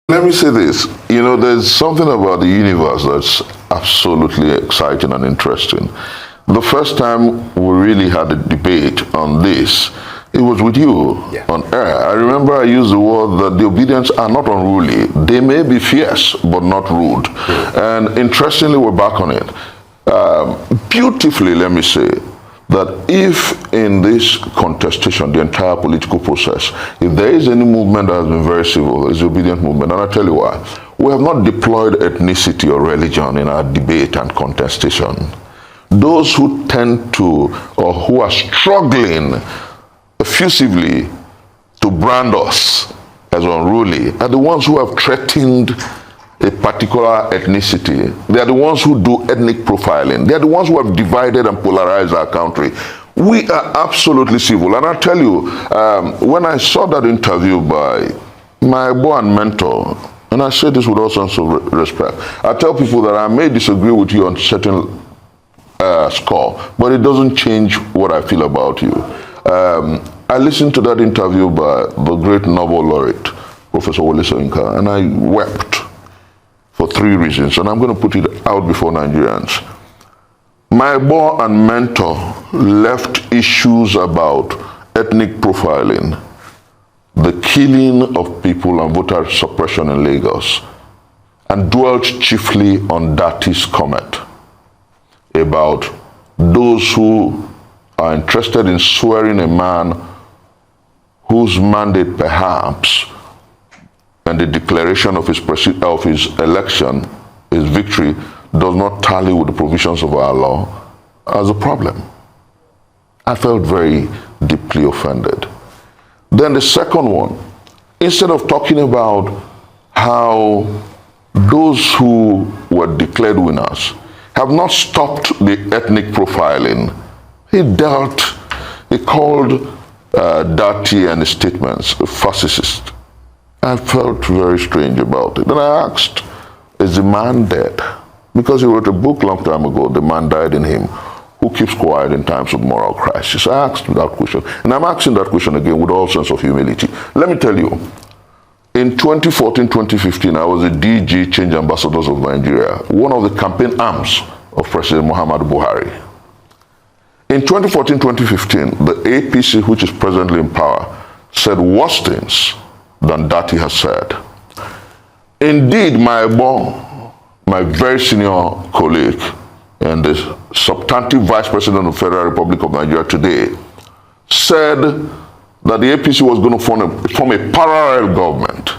Let me say this. There's something about the universe that's absolutely exciting and interesting. The first time we really had a debate on this, it was with you on air. I remember I used the word that the obedience are not unruly. They may be fierce, but not rude. And interestingly, we're back on it. Beautifully, let me say, that if in this contestation, the entire political process, if there is any movement that has been very civil, it's the obedient movement. And I'll tell you why. We have not deployed ethnicity or religion in our debate and contestation. Those who tend to, or who are struggling effusively to brand us as unruly, are the ones who have threatened a particular ethnicity. They are the ones who do ethnic profiling. They are the ones who have divided and polarized our country. We are absolutely civil. And I'll tell you, when I saw that interview by my boy and mentor, and I say this with all sense of respect, I tell people that I may disagree with you on certain score, but it doesn't change what I feel about you. I listened to that interview by the great Nobel laureate, Professor Wole Soyinka, and I wept for three reasons, and I'm going to put it out before Nigerians. My boy and mentor left issues about ethnic profiling, the killing of people and voter suppression in Lagos, and dwelt chiefly on Dati's comment about those who are interested in swearing a man whose mandate perhaps and the declaration of his election, his victory, does not tally with the provisions of our law as a problem. I felt very deeply offended. Then the second one, instead of talking about how those who were declared winners have not stopped the ethnic profiling, he called Dati and his statements fascist. I felt very strange about it. Then I asked, is the man dead? Because he wrote a book long time ago, The Man Died in Him, Who Keeps Quiet in Times of Moral Crisis. I asked that question, and I'm asking that question again with all sense of humility. Let me tell you, in 2014, 2015, I was a DG, Change Ambassadors of Nigeria, one of the campaign arms of President Muhammadu Buhari. In 2014, 2015, the APC, which is presently in power, said worse things than Dati has said. Indeed, my very senior colleague and the substantive Vice President of the Federal Republic of Nigeria today said that the APC was going to form a parallel government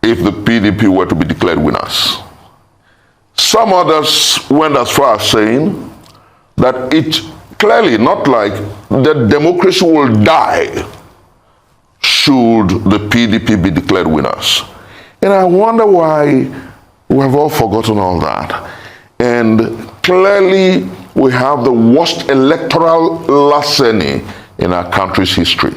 if the PDP were to be declared winners. Some others went as far as saying that it clearly not like the democracy will die should the PDP be declared winners. And I wonder why we have all forgotten all that. And clearly we have the worst electoral larceny in our country's history.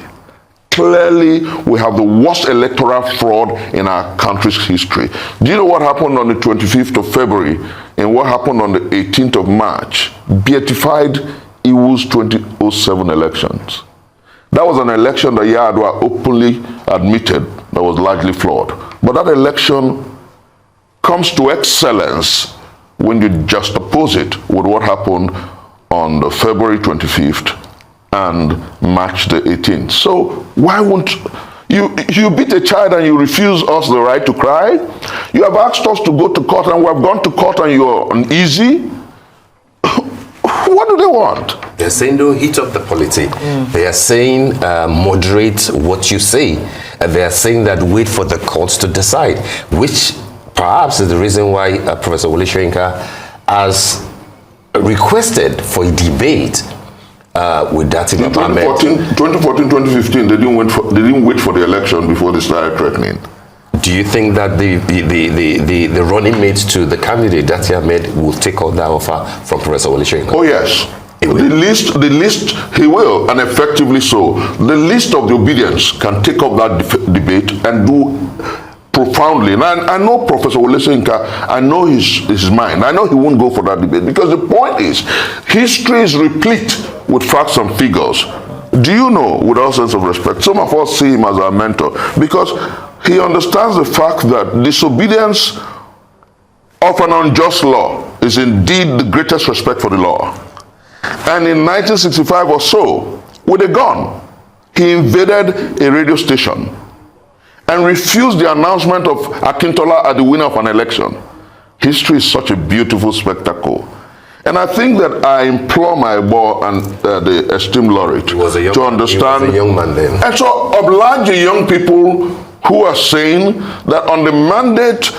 Clearly we have the worst electoral fraud in our country's history. Do you know what happened on the 25th of February and what happened on the 18th of March? Beatified Iwu's 2007 elections. That was an election that Yar'Adua openly admitted that was largely flawed. But that election comes to excellence when you juxtapose it with what happened on the February 25th and March the 18th. So why won't you beat a child and you refuse us the right to cry? You have asked us to go to court and we have gone to court and you're uneasy. What do they want? They're saying don't heat up the polity. They are saying moderate what you say. They are saying that wait for the courts to decide, which perhaps is the reason why Professor Wole Soyinka has requested for a debate with Dati. In 2014, 2015, they didn't wait for the election before they started threatening. Do you think that the running mates to the candidate, Dati Ahmed, will take on that offer from Professor Wole Soyinka? Oh yes. The list, he will, and effectively so. The list of the obedience can take up that debate and do profoundly. And I know Professor Wole Soyinka, I know his mind. I know he won't go for that debate because the point is, history is replete with facts and figures. Do you know, with all sense of respect, some of us see him as our mentor because he understands the fact that disobedience of an unjust law is indeed the greatest respect for the law. And in 1965 or so, with a gun, he invaded a radio station and refused the announcement of Akintola as the winner of an election. History is such a beautiful spectacle. And I think that I implore my boy and the esteemed laureate to understand. He was a young man then. And so oblige the young people who are saying that on the mandate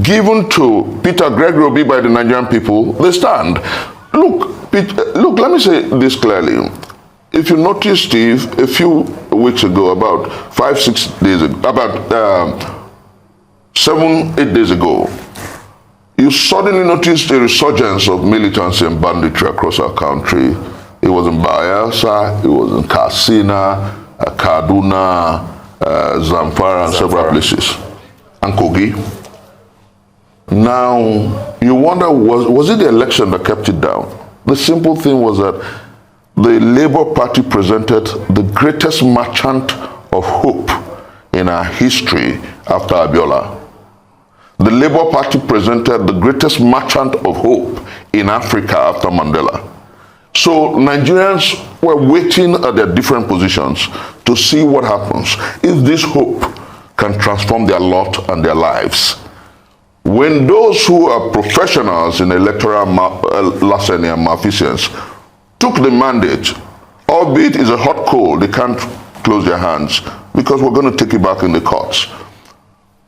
given to Peter Gregory Obi by the Nigerian people, they stand. Look, let me say this clearly. If you notice, Steve, a few weeks ago, about 5-6 days ago, about 7-8 days ago, you suddenly noticed a resurgence of militancy and banditry across our country. It was in Bayelsa, it was in Katsina, Kaduna, Zamfara, and several places, and Kogi. Now, you wonder, was it the election that kept it down? The simple thing was that the Labour Party presented the greatest merchant of hope in our history after Abiola. The Labour Party presented the greatest merchant of hope in Africa after Mandela. So Nigerians were waiting at their different positions to see what happens if this hope can transform their lot and their lives. When those who are professionals in electoral larceny and malfeasance took the mandate, albeit it's a hot coal, they can't close their hands because we're going to take it back in the courts.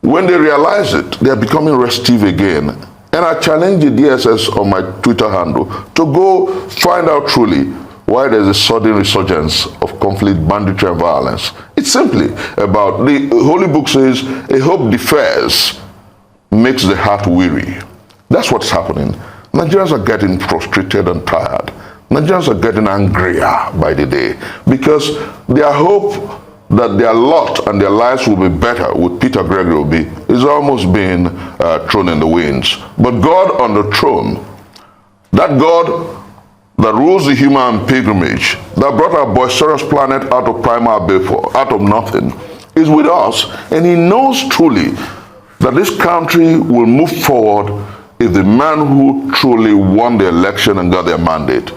When they realize it, they are becoming restive again. And I challenge the DSS on my Twitter handle to go find out truly why there's a sudden resurgence of conflict, banditry, and violence. It's simply about, the Holy Book says, a hope defers makes the heart weary. That's what's happening. Nigerians are getting frustrated and tired. Nigerians are getting angrier by the day because their hope that their lot and their lives will be better with Peter Gregory Obi is almost being thrown in the winds. But God on the throne, that God that rules the human pilgrimage, that brought our boisterous planet out of primal vapor, out of nothing, is with us. And he knows truly that this country will move forward if the man who truly won the election and got their mandate